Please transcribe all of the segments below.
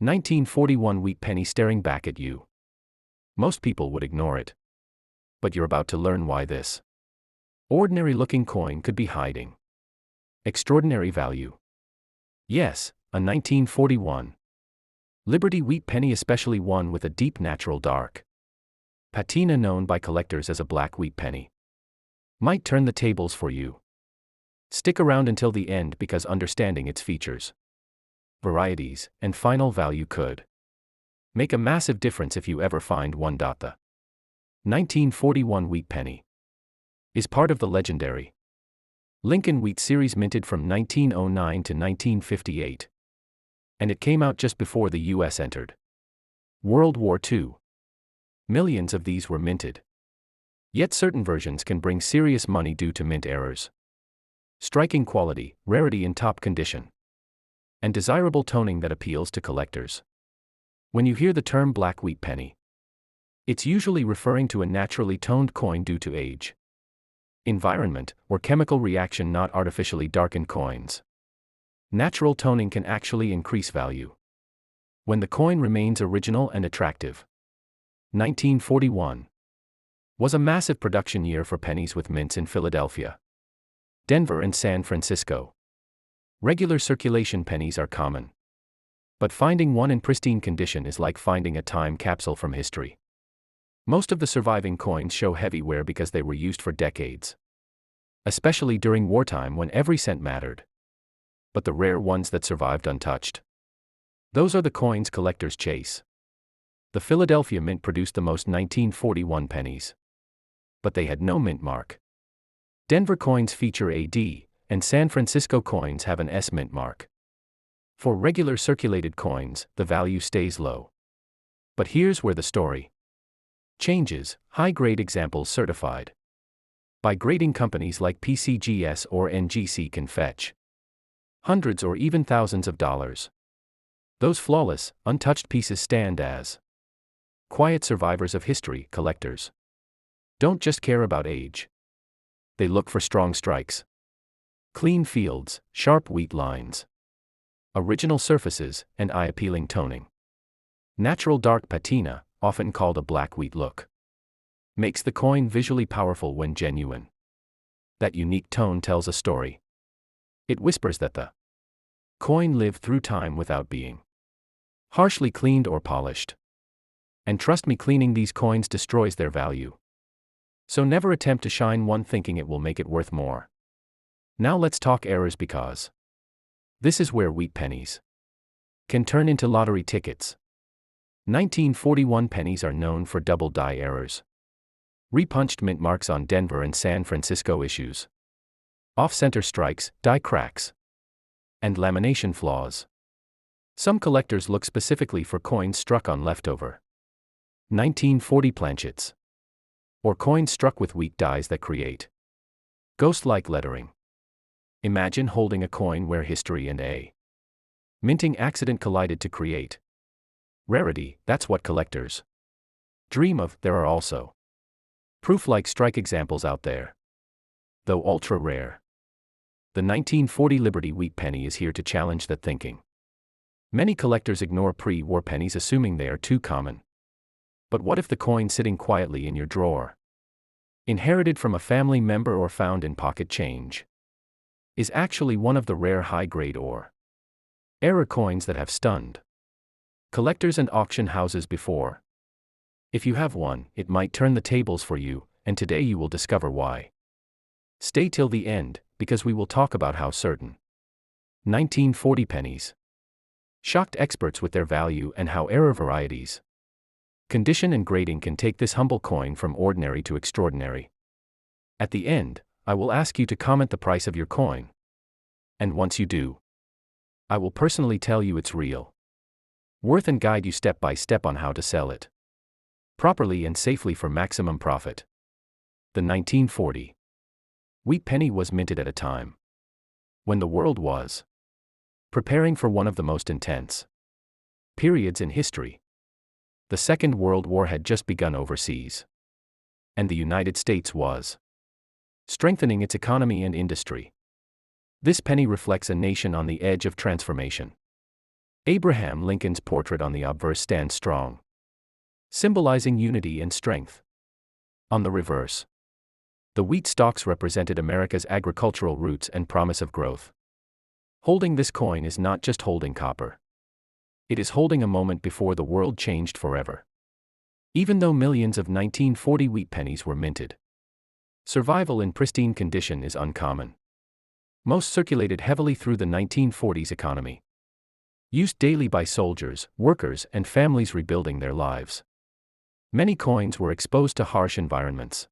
1941 wheat penny staring back at you. Most people would ignore it. But you're about to learn why this ordinary-looking coin could be hiding extraordinary value. Yes, a 1941 Liberty wheat penny, especially one with a deep natural dark patina known by collectors as a black wheat penny, might turn the tables for you. Stick around until the end because understanding its features, varieties, and final value could make a massive difference if you ever find one. The 1941 wheat penny is part of the legendary Lincoln Wheat series minted from 1909 to 1958. And it came out just before the U.S. entered World War II. Millions of these were minted. Yet certain versions can bring serious money due to mint errors. Striking quality, rarity in top condition, and desirable toning that appeals to collectors. When you hear the term black wheat penny, it's usually referring to a naturally toned coin due to age, environment, or chemical reaction, not artificially darkened coins. Natural toning can actually increase value when the coin remains original and attractive. 1941 was a massive production year for pennies with mints in Philadelphia, Denver, and San Francisco. Regular circulation pennies are common, but finding one in pristine condition is like finding a time capsule from history. Most of the surviving coins show heavy wear because they were used for decades, especially during wartime when every cent mattered. But the rare ones that survived untouched, those are the coins collectors chase. The Philadelphia Mint produced the most 1941 pennies, but they had no mint mark. Denver coins feature a D, and San Francisco coins have an S mint mark. For regular circulated coins, the value stays low. But here's where the story changes. High-grade examples certified by grading companies like PCGS or NGC can fetch hundreds or even thousands of dollars. Those flawless, untouched pieces stand as quiet survivors of history. Collectors don't just care about age. They look for strong strikes, clean fields, sharp wheat lines, original surfaces, and eye-appealing toning. Natural dark patina, often called a black wheat look, makes the coin visually powerful when genuine. That unique tone tells a story. It whispers that the coin lived through time without being harshly cleaned or polished. And trust me, cleaning these coins destroys their value. So never attempt to shine one thinking it will make it worth more. Now let's talk errors, because this is where wheat pennies can turn into lottery tickets. 1941 pennies are known for double die errors, repunched mint marks on Denver and San Francisco issues, off-center strikes, die cracks, and lamination flaws. Some collectors look specifically for coins struck on leftover 1940 planchets, or coins struck with weak dies that create ghost-like lettering. Imagine holding a coin where history and a minting accident collided to create rarity. That's what collectors dream of. There are also proof-like strike examples out there, though ultra-rare. The 1940 Liberty wheat penny is here to challenge that thinking. Many collectors ignore pre-war pennies, assuming they are too common. But what if the coin sitting quietly in your drawer, inherited from a family member or found in pocket change, is actually one of the rare high-grade or error coins that have stunned collectors and auction houses before? If you have one, it might turn the tables for you, and today you will discover why. Stay till the end, because we will talk about how certain 1940 pennies shocked experts with their value and how error varieties, condition, and grading can take this humble coin from ordinary to extraordinary. At the end, I will ask you to comment the price of your coin. And once you do, I will personally tell you it's real worth and guide you step by step on how to sell it properly and safely for maximum profit. The 1940 wheat penny was minted at a time when the world was preparing for one of the most intense periods in history. The Second World War had just begun overseas, and the United States was strengthening its economy and industry. This penny reflects a nation on the edge of transformation. Abraham Lincoln's portrait on the obverse stands strong, symbolizing unity and strength. On the reverse, the wheat stalks represented America's agricultural roots and promise of growth. Holding this coin is not just holding copper. It is holding a moment before the world changed forever. Even though millions of 1940 wheat pennies were minted, survival in pristine condition is uncommon. Most circulated heavily through the 1940s economy, used daily by soldiers, workers, and families rebuilding their lives. Many coins were exposed to harsh environments,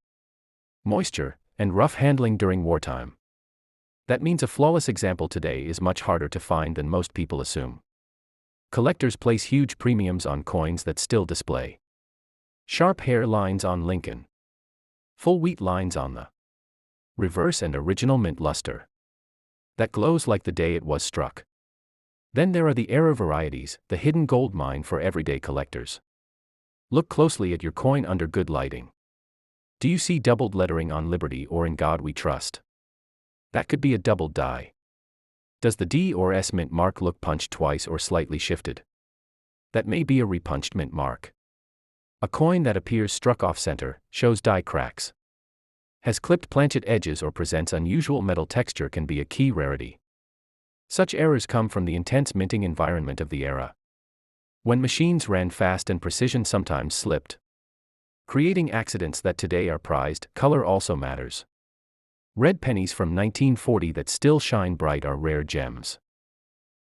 moisture, and rough handling during wartime. That means a flawless example today is much harder to find than most people assume. Collectors place huge premiums on coins that still display sharp hair lines on Lincoln, full wheat lines on the reverse, and original mint luster that glows like the day it was struck. Then there are the era varieties, the hidden gold mine for everyday collectors. Look closely at your coin under good lighting. Do you see doubled lettering on Liberty or In God We Trust? That could be a doubled die. Does the D or S mint mark look punched twice or slightly shifted? That may be a repunched mint mark. A coin that appears struck off-center, shows die cracks, has clipped planchet edges, or presents unusual metal texture can be a key rarity. Such errors come from the intense minting environment of the era, when machines ran fast and precision sometimes slipped, creating accidents that today are prized. Color also matters. Red pennies from 1940 that still shine bright are rare gems.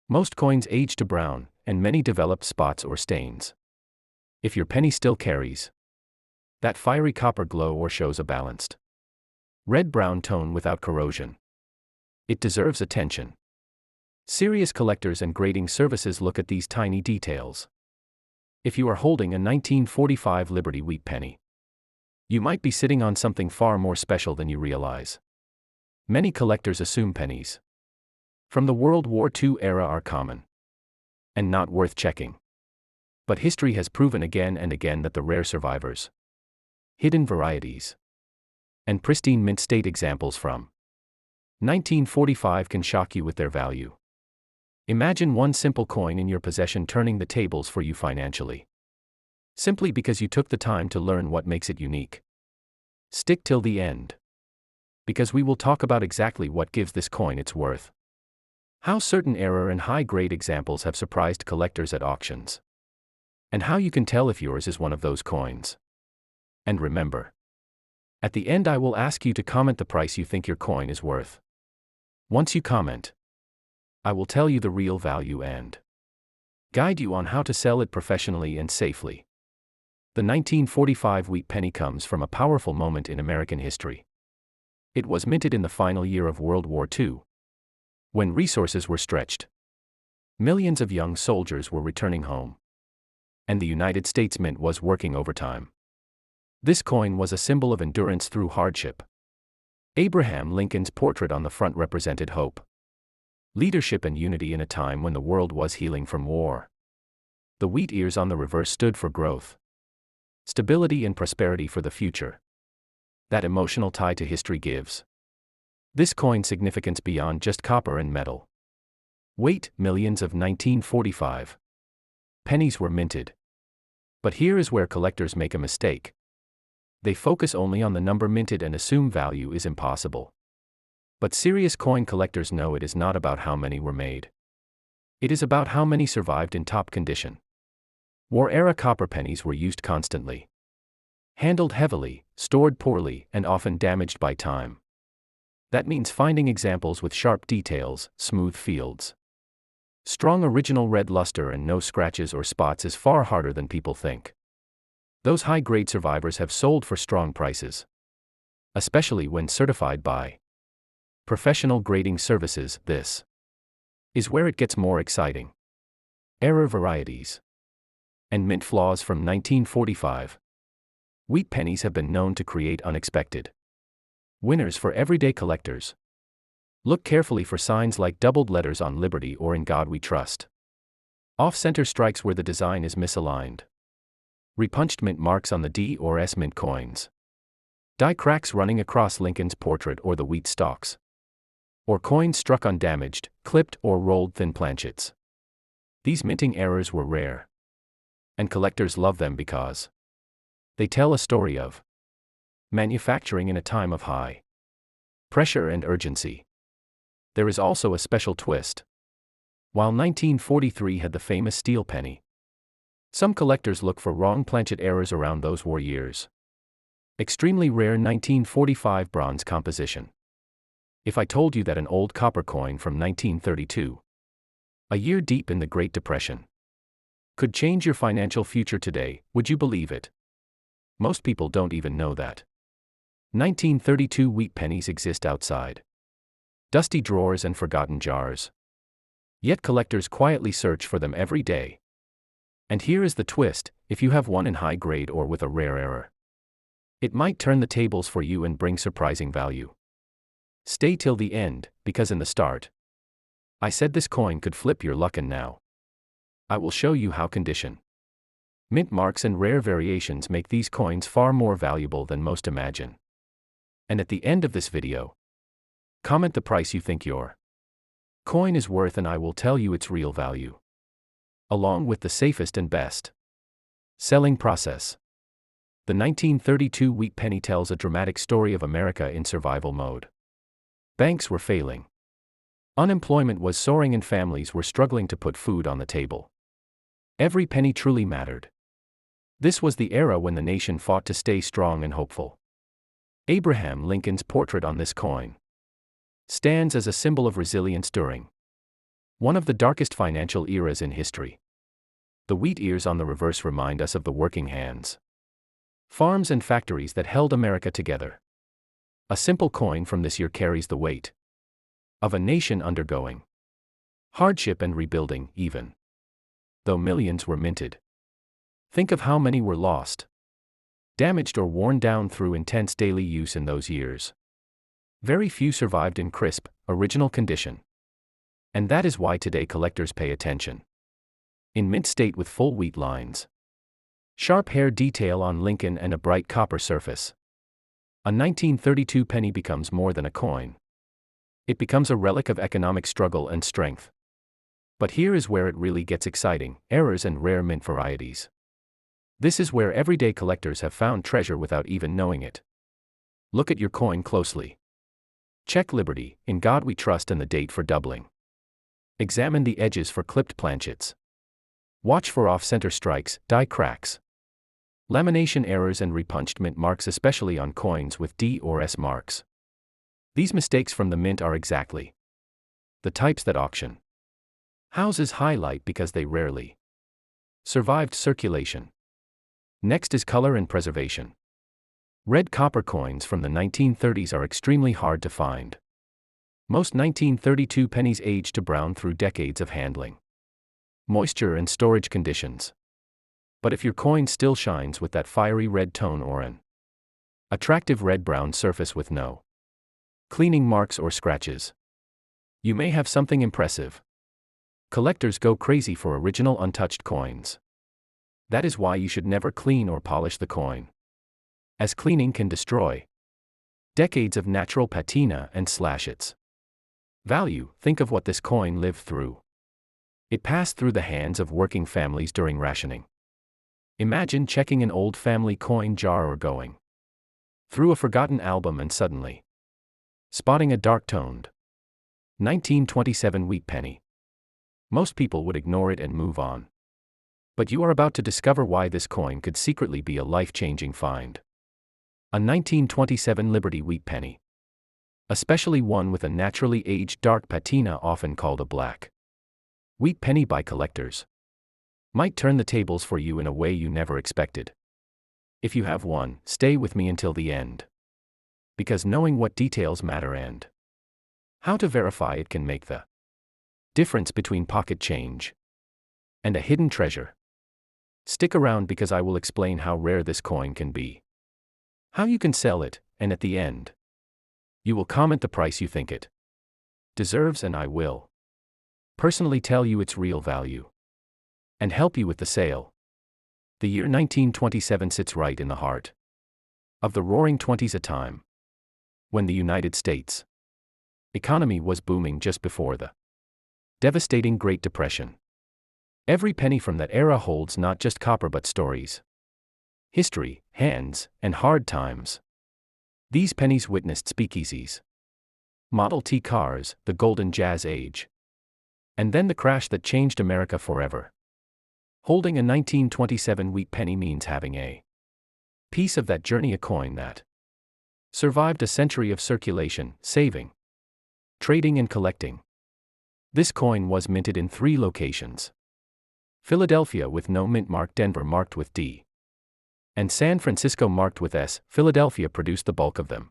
Most coins age to brown, and many develop spots or stains. If your penny still carries that fiery copper glow or shows a balanced red-brown tone without corrosion, it deserves attention. Serious collectors and grading services look at these tiny details. If you are holding a 1945 Liberty wheat penny, you might be sitting on something far more special than you realize. Many collectors assume pennies from the World War II era are common and not worth checking. But history has proven again and again that the rare survivors, hidden varieties, and pristine mint state examples from 1945 can shock you with their value. Imagine one simple coin in your possession turning the tables for you financially, simply because you took the time to learn what makes it unique. Stick till the end, because we will talk about exactly what gives this coin its worth, how certain error and high-grade examples have surprised collectors at auctions, and how you can tell if yours is one of those coins. And remember, at the end I will ask you to comment the price you think your coin is worth. Once you comment, I will tell you the real value and guide you on how to sell it professionally and safely. The 1945 wheat penny comes from a powerful moment in American history. It was minted in the final year of World War II, when resources were stretched. Millions of young soldiers were returning home, and the United States Mint was working overtime. This coin was a symbol of endurance through hardship. Abraham Lincoln's portrait on the front represented hope, leadership, and unity in a time when the world was healing from war. The wheat ears on the reverse stood for growth, stability, and prosperity for the future. That emotional tie to history gives this coin significance beyond just copper and metal. Weight: millions of 1945 pennies were minted. But here is where collectors make a mistake. They focus only on the number minted and assume value is impossible. But serious coin collectors know it is not about how many were made. It is about how many survived in top condition. War-era copper pennies were used constantly, handled heavily, stored poorly, and often damaged by time. That means finding examples with sharp details, smooth fields, strong original red luster, and no scratches or spots is far harder than people think. Those high-grade survivors have sold for strong prices, especially when certified by professional grading services. This is where it gets more exciting. Error varieties and mint flaws from 1945. Wheat pennies have been known to create unexpected winners for everyday collectors. Look carefully for signs like doubled letters on Liberty or In God We Trust, off-center strikes where the design is misaligned, repunched mint marks on the D or S mint coins, die cracks running across Lincoln's portrait or the wheat stalks, or coins struck on damaged, clipped, or rolled thin planchets. These minting errors were rare. And collectors love them because they tell a story of manufacturing in a time of high pressure and urgency. There is also a special twist. While 1943 had the famous steel penny, some collectors look for wrong planchet errors around those war years. Extremely rare 1945 bronze composition. If I told you that an old copper coin from 1932, a year deep in the Great Depression, could change your financial future today, would you believe it? Most people don't even know that 1932 wheat pennies exist outside dusty drawers and forgotten jars. Yet collectors quietly search for them every day. And here is the twist: if you have one in high grade or with a rare error, it might turn the tables for you and bring surprising value. Stay till the end, because in the start, I said this coin could flip your luck, and now I will show you how. Condition, mint marks and rare variations make these coins far more valuable than most imagine. And at the end of this video, comment the price you think your coin is worth, and I will tell you its real value, along with the safest and best selling process. The 1932 wheat penny tells a dramatic story of America in survival mode. Banks were failing. Unemployment was soaring and families were struggling to put food on the table. Every penny truly mattered. This was the era when the nation fought to stay strong and hopeful. Abraham Lincoln's portrait on this coin stands as a symbol of resilience during one of the darkest financial eras in history. The wheat ears on the reverse remind us of the working hands, farms and factories that held America together. A simple coin from this year carries the weight of a nation undergoing hardship and rebuilding, even though millions were minted. Think of how many were lost, damaged or worn down through intense daily use in those years. Very few survived in crisp, original condition. And that is why today collectors pay attention. In mint state with full wheat lines, sharp hair detail on Lincoln and a bright copper surface, a 1932 penny becomes more than a coin. It becomes a relic of economic struggle and strength. But here is where it really gets exciting: errors and rare mint varieties. This is where everyday collectors have found treasure without even knowing it. Look at your coin closely. Check Liberty, In God We Trust, and the date for doubling. Examine the edges for clipped planchets. Watch for off-center strikes, die cracks, lamination errors, and repunched mint marks, especially on coins with D or S marks. These mistakes from the mint are exactly the types that auction houses highlight because they rarely survived circulation. Next is color and preservation. Red copper coins from the 1930s are extremely hard to find. Most 1932 pennies age to brown through decades of handling, moisture, and storage conditions. But if your coin still shines with that fiery red tone or an attractive red-brown surface with no cleaning marks or scratches, you may have something impressive. Collectors go crazy for original untouched coins. That is why you should never clean or polish the coin, as cleaning can destroy decades of natural patina and slash its value. Think of what this coin lived through. It passed through the hands of working families during rationing. Imagine checking an old family coin jar or going through a forgotten album and suddenly spotting a dark-toned 1927 wheat penny. Most people would ignore it and move on. But you are about to discover why this coin could secretly be a life-changing find. A 1927 Liberty wheat penny, especially one with a naturally aged dark patina often called a black wheat penny by collectors, might turn the tables for you in a way you never expected. If you have one, stay with me until the end, because knowing what details matter and how to verify it can make the difference between pocket change and a hidden treasure. Stick around because I will explain how rare this coin can be, how you can sell it, and at the end, you will comment the price you think it deserves, and I will personally tell you its real value and help you with the sale. The year 1927 sits right in the heart of the roaring 20s, a time when the United States economy was booming just before the devastating Great Depression. Every penny from that era holds not just copper but stories, history, hands, and hard times. These pennies witnessed speakeasies, Model T cars, the golden jazz age, and then the crash that changed America forever. Holding a 1927 wheat penny means having a piece of that journey, a coin that survived a century of circulation, saving, trading, and collecting. This coin was minted in 3 locations: Philadelphia with no mint mark, Denver marked with D, and San Francisco marked with S. Philadelphia produced the bulk of them,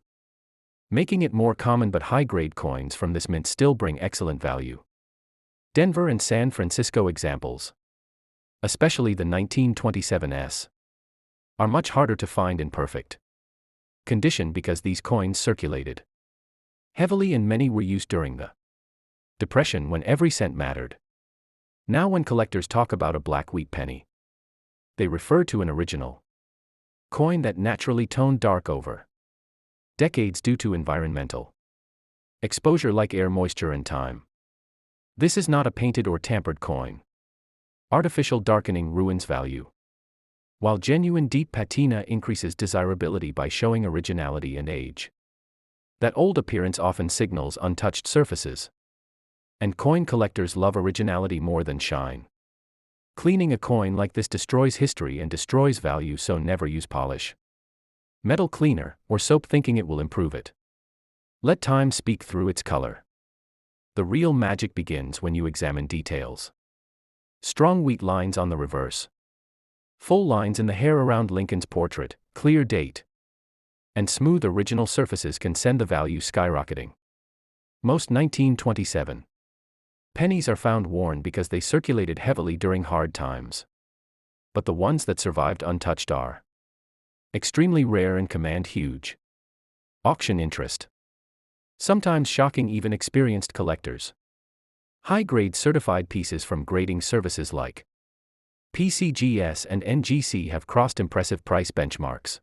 making it more common, but high-grade coins from this mint still bring excellent value. Denver and San Francisco examples, especially the 1927 S, are much harder to find in perfect condition because these coins circulated heavily and many were used during the Depression when every cent mattered. Now when collectors talk about a black wheat penny, they refer to an original coin that naturally toned dark over decades due to environmental exposure like air, moisture, and time. This is not a painted or tampered coin. Artificial darkening ruins value, while genuine deep patina increases desirability by showing originality and age. That old appearance often signals untouched surfaces, and coin collectors love originality more than shine. Cleaning a coin like this destroys history and destroys value, so never use polish, metal cleaner, or soap thinking it will improve it. Let time speak through its color. The real magic begins when you examine details. Strong wheat lines on the reverse, full lines in the hair around Lincoln's portrait, clear date, and smooth original surfaces can send the value skyrocketing. Most 1927 pennies are found worn because they circulated heavily during hard times. But the ones that survived untouched are extremely rare and command huge auction interest, sometimes shocking even experienced collectors. High-grade certified pieces from grading services like PCGS and NGC have crossed impressive price benchmarks.